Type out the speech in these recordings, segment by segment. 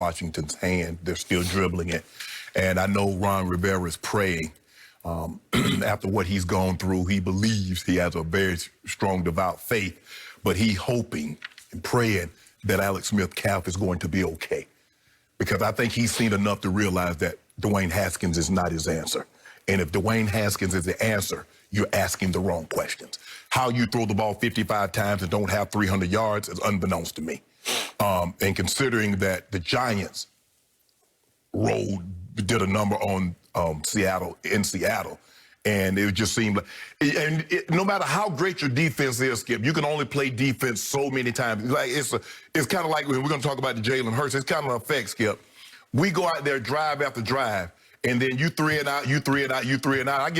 Washington's hand. They're still dribbling it. And I know Ron Rivera is praying after what he's gone through. He believes he has a very strong, devout faith, but he's hoping and praying that Alex Smith's calf is going to be okay. Because I think he's seen enough to realize that Dwayne Haskins is not his answer. And if Dwayne Haskins is the answer, you're asking the wrong questions. How you throw the ball 55 times and don't have 300 yards is unbeknownst to me. And considering that the Giants did a number on Seattle, and it just seemed like, no matter how great your defense is, Skip, you can only play defense so many times. Like it's kind of like when we're going to talk about the Jalen Hurts. It's kind of an effect, Skip. We go out there drive after drive, and then you three and out, you three and out, you three and out.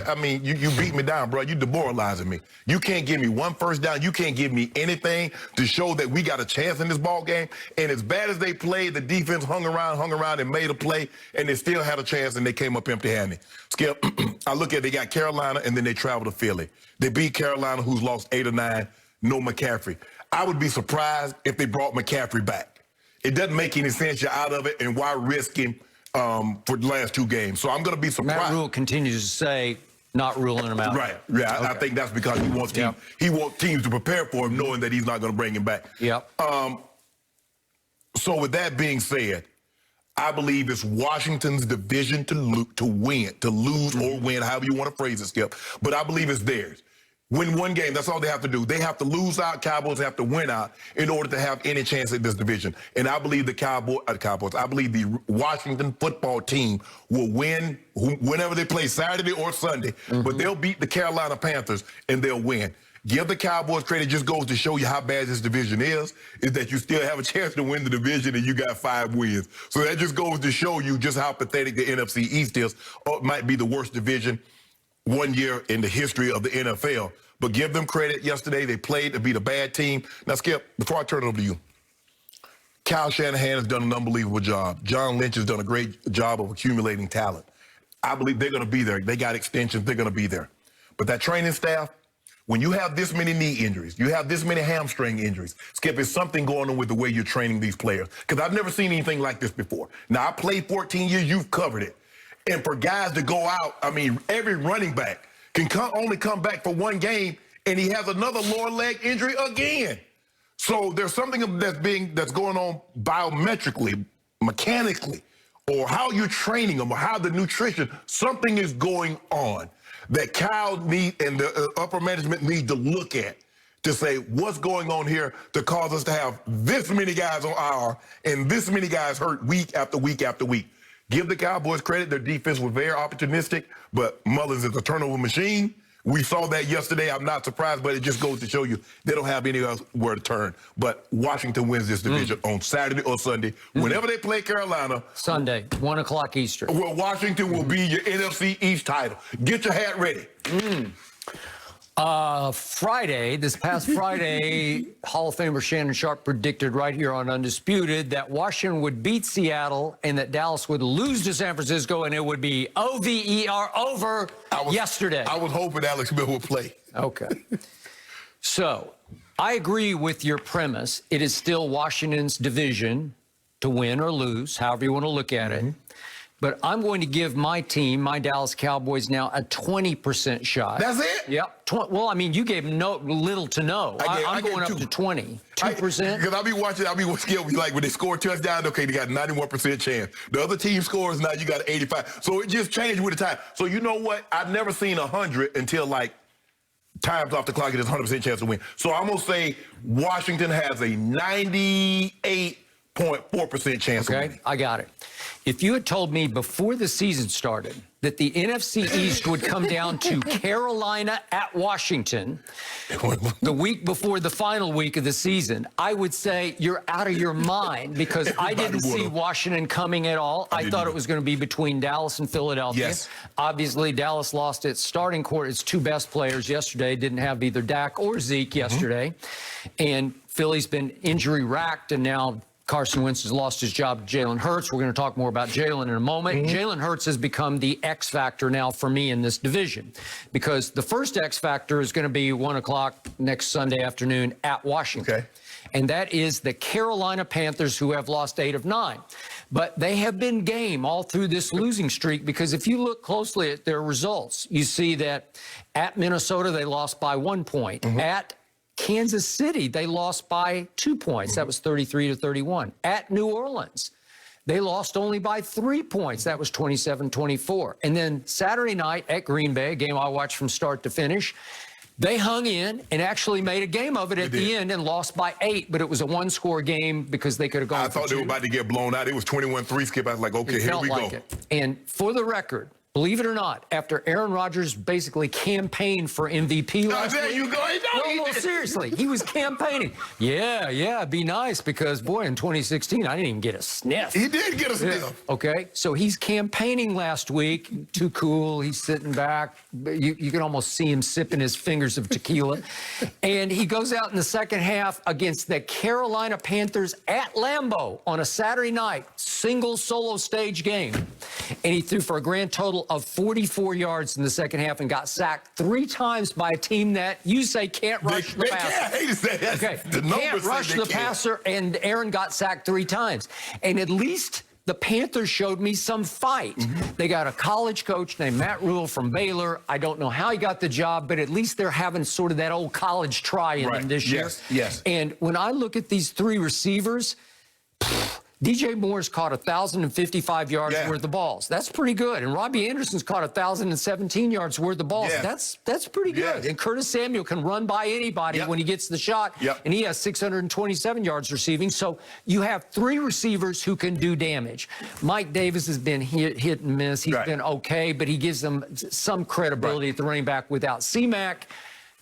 I mean, you beat me down, bro. You demoralizing me. You can't give me one first down. You can't give me anything to show that we got a chance in this ball game. And as bad as they played, the defense hung around and made a play, and they still had a chance, and they came up empty-handed. Skip, I look at they got Carolina, and then they travel to Philly. They beat Carolina, who's lost 8 or 9, no McCaffrey. I would be surprised if they brought McCaffrey back. It doesn't make any sense. You're out of it, and why risk him for the last 2 games? So I'm going to be surprised. Matt Rule continues to say not ruling him out. Right. Yeah, okay. I think that's because he wants teams to prepare for him, knowing that he's not going to bring him back. Yep. So with that being said, I believe it's Washington's division to lose or win, however you want to phrase it, Skip. But I believe it's theirs. Win one game, that's all they have to do. They have to lose out, Cowboys have to win out in order to have any chance at this division. And I believe I believe the Washington football team will win whenever they play, Saturday or Sunday, but they'll beat the Carolina Panthers and they'll win. Give the Cowboys credit. Just goes to show you how bad this division is that you still have a chance to win the division and you got 5 wins. So that just goes to show you just how pathetic the NFC East is. Or it might be the worst division one year in the history of the NFL. But give them credit. Yesterday, they played to beat a bad team. Now, Skip, before I turn it over to you, Kyle Shanahan has done an unbelievable job. John Lynch has done a great job of accumulating talent. I believe they're going to be there. They got extensions. They're going to be there. But that training staff, when you have this many knee injuries, you have this many hamstring injuries, Skip, there's something going on with the way you're training these players. Because I've never seen anything like this before. Now, I played 14 years. You've covered it. And for guys to go out, I mean, every running back can only come back for 1 game, and he has another lower leg injury again. So there's something that's going on biometrically, mechanically, or how you're training them, or how the nutrition, something is going on that Kyle and the upper management need to look at to say what's going on here to cause us to have this many guys on IR and this many guys hurt week after week after week. Give the Cowboys credit. Their defense was very opportunistic, but Mullins is a turnover machine. We saw that yesterday. I'm not surprised, but it just goes to show you they don't have anywhere to turn. But Washington wins this division on Saturday or Sunday. Whenever they play Carolina. Sunday, 1 o'clock Eastern. Well, Washington will be your NFC East title. Get your hat ready. Friday, this past Friday, Hall of Famer Shannon Sharp predicted right here on Undisputed that Washington would beat Seattle and that Dallas would lose to San Francisco, and it would be OVER over yesterday. I was hoping Alex Smith would play. Okay. So I agree with your premise. It is still Washington's division to win or lose, however you want to look at it. But I'm going to give my team, my Dallas Cowboys, now a 20% shot. That's it? Yep. Well, I mean, you gave little to no. I'm going up to 20. 2%? Because I'll be scared. Like when they score a touchdown, okay, they got 91% chance. The other team scores, now you got 85. So it just changed with the time. So you know what? I've never seen 100 until like times off the clock, it is 100% chance to win. So I'm going to say Washington has a 98.4% chance of winning. I got it. If you had told me before the season started that the NFC East would come down to Carolina at Washington the week before the final week of the season, I would say you're out of your mind, because I didn't see Washington coming at all. I thought it was going to be between Dallas and Philadelphia. Yes. Obviously, Dallas lost its starting core, its 2 best players yesterday, didn't have either Dak or Zeke yesterday. And Philly's been injury-racked, and now Carson Wentz has lost his job to Jalen Hurts. We're going to talk more about Jalen in a moment. Jalen Hurts has become the X factor now for me in this division, because the first X factor is going to be 1 o'clock next Sunday afternoon at Washington. and that is the Carolina Panthers, who have lost 8 of 9. But they have been game all through this losing streak, because if you look closely at their results, you see that at Minnesota, they lost by 1 point. At Kansas City, they lost by 2 points. That was 33-31. At New Orleans, they lost only by 3 points. That was 27-24. And then Saturday night at Green Bay, a game I watched from start to finish, they hung in and actually made a game of it at the end and lost by 8, but it was a one-score game because they could have gone I thought they were about to get blown out. It was 21-3, Skip. I was like, okay, here we go. And for the record, believe it or not, after Aaron Rodgers basically campaigned for MVP last week. You go. No, seriously, he was campaignning. Yeah, be nice, because, boy, in 2016, I didn't even get a sniff. He did get a sniff. Okay, so he's campaigning last week. Too cool. He's sitting back. You can almost see him sipping his fingers of tequila. And he goes out in the second half against the Carolina Panthers at Lambeau on a Saturday night, single solo stage game. And he threw for a grand total of 44 yards in the second half and got sacked 3 times by a team that you say can't rush the passer. I hate to say that. Okay, The can't rush the passer, and Aaron got sacked 3 times. And at least the Panthers showed me some fight. They got a college coach named Matt Rule from Baylor. I don't know how he got the job, but at least they're having sort of that old college try in them this year. Yes. And when I look at these 3 receivers, DJ Moore's caught 1,055 yards worth of balls. That's pretty good. And Robbie Anderson's caught 1,017 yards worth of balls. That's pretty good. And Curtis Samuel can run by anybody when he gets the shot. And he has 627 yards receiving. So you have 3 receivers who can do damage. Mike Davis has been hit and miss. He's been okay, but he gives them some credibility at the running back without C-Mac.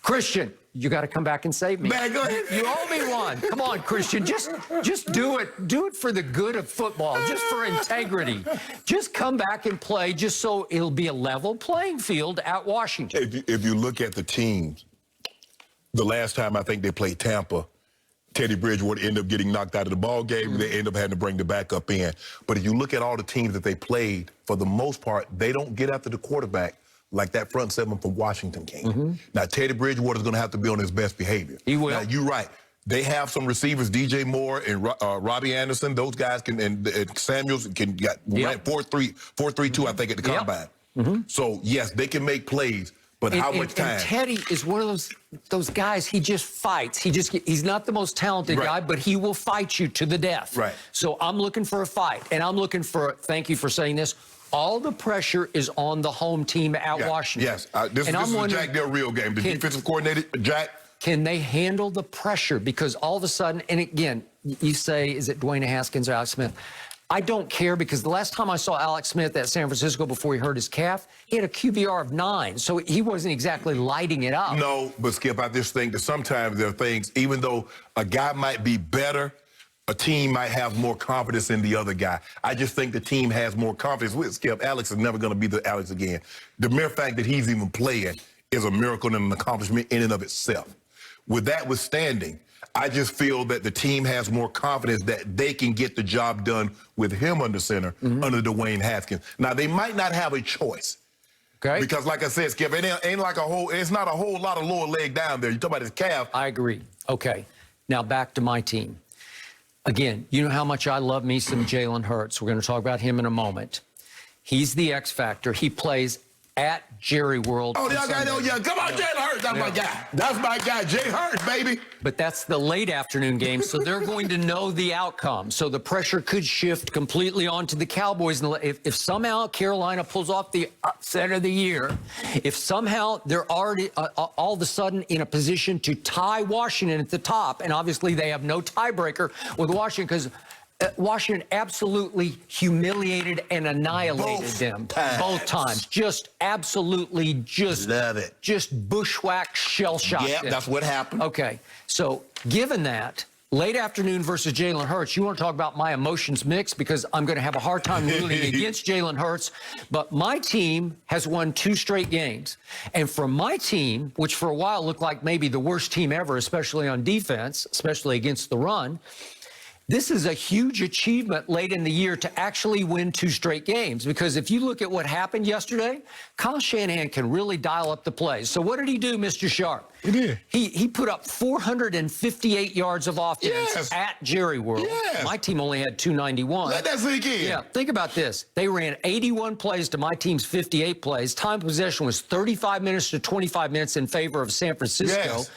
Christian, you got to come back and save me. Man, go ahead. You owe me one. Come on, Christian. Just do it. Do it for the good of football, just for integrity. Just come back and play, just so it'll be a level playing field at Washington. If you look at the teams, the last time I think they played Tampa, Teddy Bridgewater ended up getting knocked out of the ball game. They end up having to bring the backup in. But if you look at all the teams that they played, for the most part, they don't get after the quarterback like that front 7 from Washington can. Now, Teddy Bridgewater is going to have to be on his best behavior. He will. Now, you're right. They have some receivers, DJ Moore and Robbie Anderson. Those guys can, and Samuels can got 4.32, I think, at the combine. So, yes, they can make plays, but how much time? And Teddy is one of those guys, he just fights. He's not the most talented guy, but he will fight you to the death. So I'm looking for a fight, and I'm looking for, thank you for saying this, all the pressure is on the home team at Washington. This is a Jack Del Rio game. The defensive coordinator, Jack. Can they handle the pressure? Because all of a sudden, and again, you say, is it Dwayne Haskins or Alex Smith? I don't care, because the last time I saw Alex Smith at San Francisco before he hurt his calf, he had a QBR of 9, so he wasn't exactly lighting it up. No, but Skip, I just think that sometimes there are things, even though a guy might be better, a team might have more confidence in the other guy. I just think the team has more confidence with Skip. Alex is never going to be the Alex again. The mere fact that he's even playing is a miracle and an accomplishment in and of itself. With that withstanding, I just feel that the team has more confidence that they can get the job done with him under center, under Dwayne Haskins. Now, they might not have a choice. Because, like I said, Skip, it's not a whole lot of lower leg down there. You talk about his calf. I agree. Okay. Now back to my team. Again, you know how much I love me some Jalen Hurts. We're going to talk about him in a moment. He's the X factor. He plays at Jerry World. Oh, y'all got come on, Jalen Hurts. That's my guy. That's my guy, Jay Hurts, baby. But that's the late afternoon game, so they're going to know the outcome. So the pressure could shift completely onto the Cowboys. If somehow Carolina pulls off the upset of the year, if somehow they're already all of a sudden in a position to tie Washington at the top, and obviously they have no tiebreaker with Washington because Washington absolutely humiliated and annihilated them both times. Just absolutely, just bushwhacked, shell-shocked. Yeah, that's what happened. Okay, so given that, late afternoon versus Jalen Hurts, you want to talk about my emotions mix, because I'm going to have a hard time rooting against Jalen Hurts, but my team has won 2 straight games. And for my team, which for a while looked like maybe the worst team ever, especially on defense, especially against the run, this is a huge achievement late in the year to actually win 2 straight games, because if you look at what happened yesterday, Kyle Shanahan can really dial up the plays. So what did he do, Mr. Sharp? He did. He put up 458 yards of offense at Jerry World. Yes. My team only had 291. Let that sink in. Yeah, think about this. They ran 81 plays to my team's 58 plays. Time of possession was 35 minutes to 25 minutes in favor of San Francisco. Yes.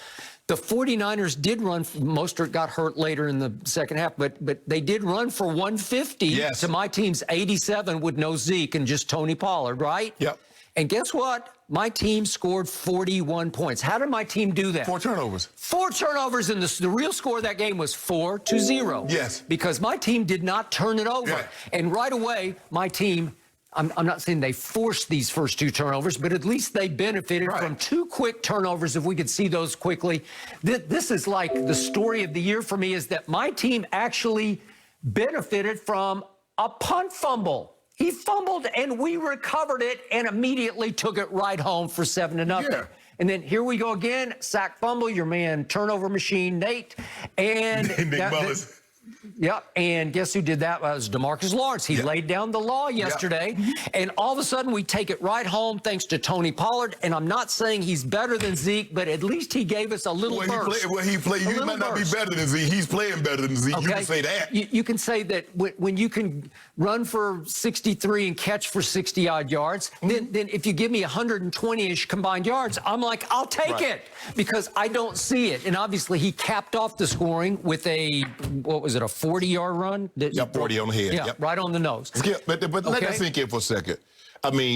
The 49ers did run. Mostert got hurt later in the second half, but they did run for 150 to my team's 87 with no Zeke and just Tony Pollard, right? Yep. And guess what? My team scored 41 points. How did my team do that? 4 turnovers. 4 turnovers, and the real score of that game was 4-0. Yes. Because my team did not turn it over. Yeah. And right away, my team, I'm not saying they forced these first 2 turnovers, but at least they benefited from 2 quick turnovers, if we could see those quickly. This is like the story of the year for me, is that my team actually benefited from a punt fumble. He fumbled, and we recovered it and immediately took it right home for 7-0. Yeah. And then here we go again, sack fumble, your man, turnover machine, Nate. And Nick Mullins. Yep, and guess who did that? Well, it was DeMarcus Lawrence. He laid down the law yesterday, and all of a sudden we take it right home thanks to Tony Pollard. And I'm not saying he's better than Zeke, but at least he gave us a little burst. He played. You might not be better than Zeke. He's playing better than Zeke. Okay? You can say that. You can say that when you can run for 63 and catch for 60-odd yards, then if you give me 120-ish combined yards, I'm like, I'll take it, because I don't see it. And obviously he capped off the scoring with a, what was it, a 40-yard run? Yeah, 40 on the head. Yeah, right on the nose. But let that sink in for a second. I mean,